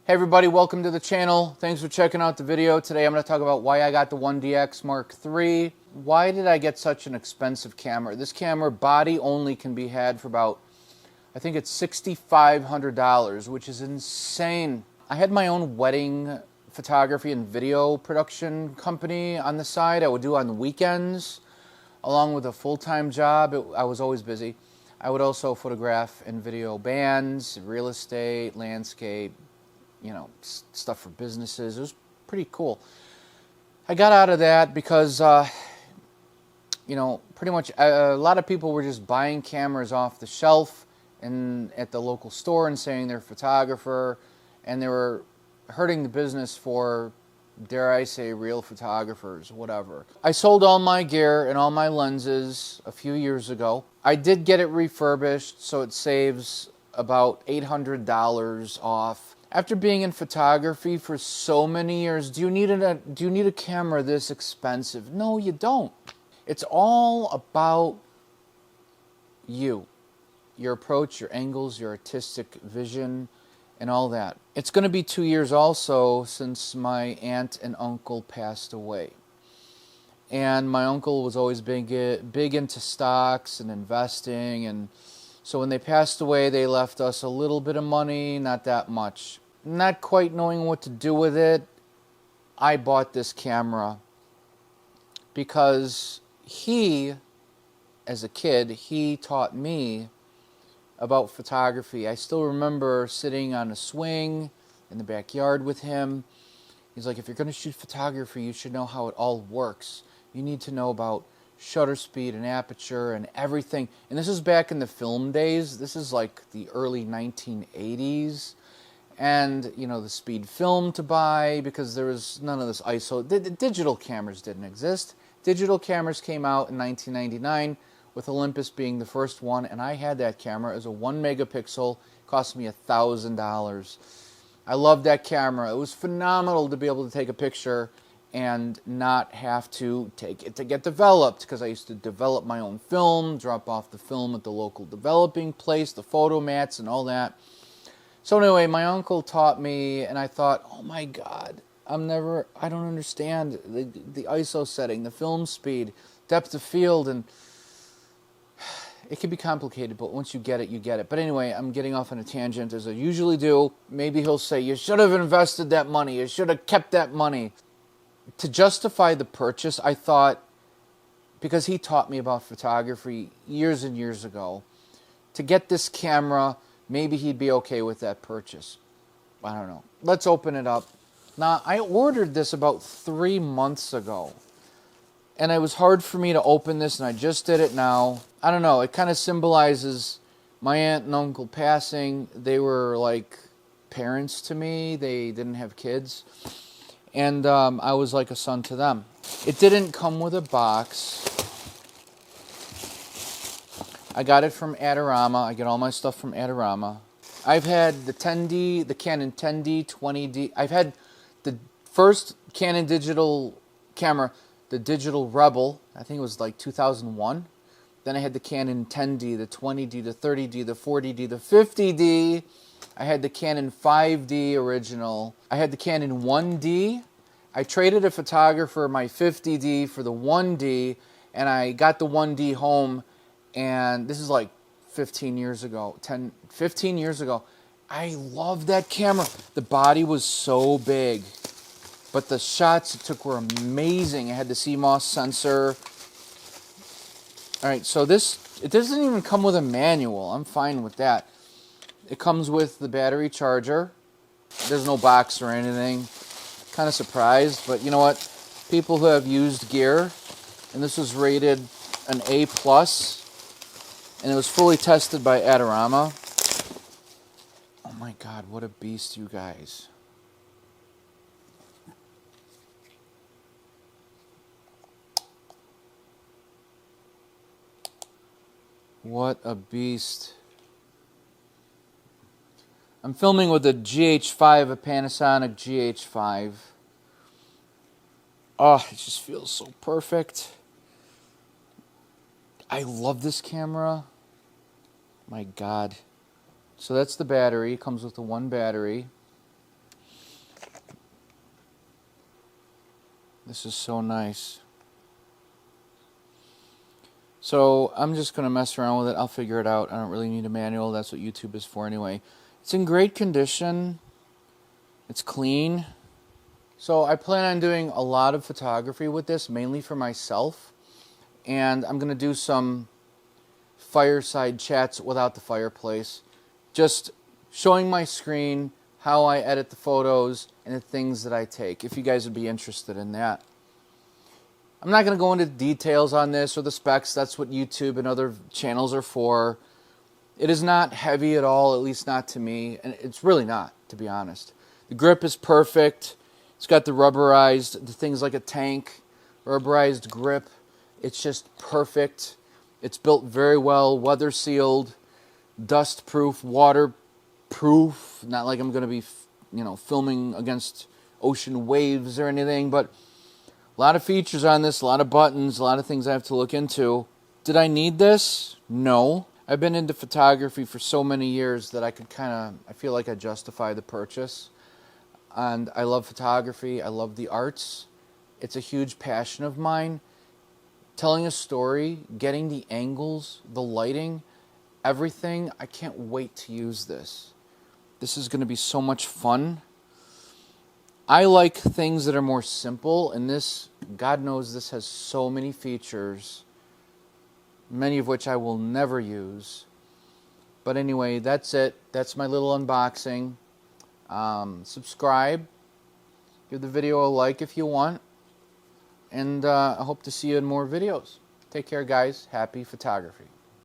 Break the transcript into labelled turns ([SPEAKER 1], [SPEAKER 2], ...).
[SPEAKER 1] Hey everybody, welcome to the channel. Thanks for checking out the video. Today I'm going to talk about why I got the 1DX Mark III. Why did I get such an expensive camera? This camera, body only, can be had for about, I think it's $6,500, which is insane. I had my own wedding photography and video production company on the side. I would do on the weekends, along with a full-time job. I was always busy. I would also photograph and video bands, real estate, landscape, you know, stuff for businesses. It was pretty cool. I got out of that because, you know, pretty much a lot of people were just buying cameras off the shelf and at the local store and saying they're a photographer, and they were hurting the business for, dare I say, real photographers, whatever. I sold all my gear and all my lenses a few years ago. I did get it refurbished, so it saves about $800 off. After being in photography for so many years, do you need a camera this expensive? No, you don't. It's all about you, your approach, your angles, your artistic vision, and all that. It's going to be 2 years also since my aunt and uncle passed away. And my uncle was always big into stocks and investing, and so when they passed away, they left us a little bit of money, not that much. Not quite knowing what to do with it, I bought this camera because he, as a kid, he taught me about photography. I still remember sitting on a swing in the backyard with him. He's like, if you're going to shoot photography, you should know how it all works. You need to know about shutter speed and aperture and everything. And this is back in the film days. This is like the early 1980s. And, you know, the speed film to buy, because there was none of this ISO. Digital cameras didn't exist. Digital cameras came out in 1999, with Olympus being the first one, and I had that camera. It was a 1 megapixel, cost me $1,000. I loved that camera. It was phenomenal to be able to take a picture and not have to take it to get developed, because I used to develop my own film, drop off the film at the local developing place, the photo mats and all that. So anyway, my uncle taught me, and I thought, oh my God, I don't understand the ISO setting, the film speed, depth of field, and it can be complicated, but once you get it, you get it. But anyway, I'm getting off on a tangent, as I usually do. Maybe he'll say, you should have invested that money. You should have kept that money. To justify the purchase, I thought, because he taught me about photography years and years ago, to get this camera, maybe he'd be okay with that purchase. I don't know. Let's open it up. Now, I ordered this about 3 months ago, and it was hard for me to open this, and I just did it now. I don't know. It kind of symbolizes my aunt and uncle passing. They were like parents to me. They didn't have kids, and I was like a son to them. It didn't come with a box. I got it from Adorama. I get all my stuff from Adorama. I've had the 10D, the Canon 10D, 20D. I've had the first Canon digital camera, the Digital Rebel. I think it was like 2001. Then I had the Canon 10D, the 20D, the 30D, the 40D, the 50D. I had the Canon 5D original. I had the Canon 1D. I traded a photographer my 50D for the 1D, and I got the 1D home. And this is like 15 years ago, 15 years ago. I loved that camera. The body was so big, but the shots it took were amazing. I had the CMOS sensor. All right, so it doesn't even come with a manual. I'm fine with that. It comes with the battery charger. There's no box or anything. Kind of surprised, but you know what? People who have used gear, and this was rated an A+, and it was fully tested by Adorama. Oh my God, what a beast, you guys. What a beast. I'm filming with a GH5, a Panasonic GH5. Oh, it just feels so perfect. I love this camera. My God. So that's the battery. It comes with the one battery. This is so nice. So I'm just going to mess around with it. I'll figure it out. I don't really need a manual. That's what YouTube is for anyway. It's in great condition. It's clean. So I plan on doing a lot of photography with this, mainly for myself. And I'm going to do some fireside chats without the fireplace. Just showing my screen, how I edit the photos, and the things that I take, if you guys would be interested in that. I'm not going to go into details on this or the specs. That's what YouTube and other channels are for. It is not heavy at all, at least not to me. And it's really not, to be honest. The grip is perfect. It's got the rubberized, the things like a tank, rubberized grip. It's just perfect. It's built very well, weather sealed, dust proof, waterproof. Not like I'm going to be, filming against ocean waves or anything, but a lot of features on this, a lot of buttons, a lot of things I have to look into. Did I need this? No. I've been into photography for so many years that I feel like I justify the purchase. And I love photography. I love the arts. It's a huge passion of mine. Telling a story, getting the angles, the lighting, everything. I can't wait to use this. This is going to be so much fun. I like things that are more simple, and this, God knows this has so many features, many of which I will never use. But anyway, that's it. That's my little unboxing. Subscribe. Give the video a like if you want. And I hope to see you in more videos. Take care, guys. Happy photography.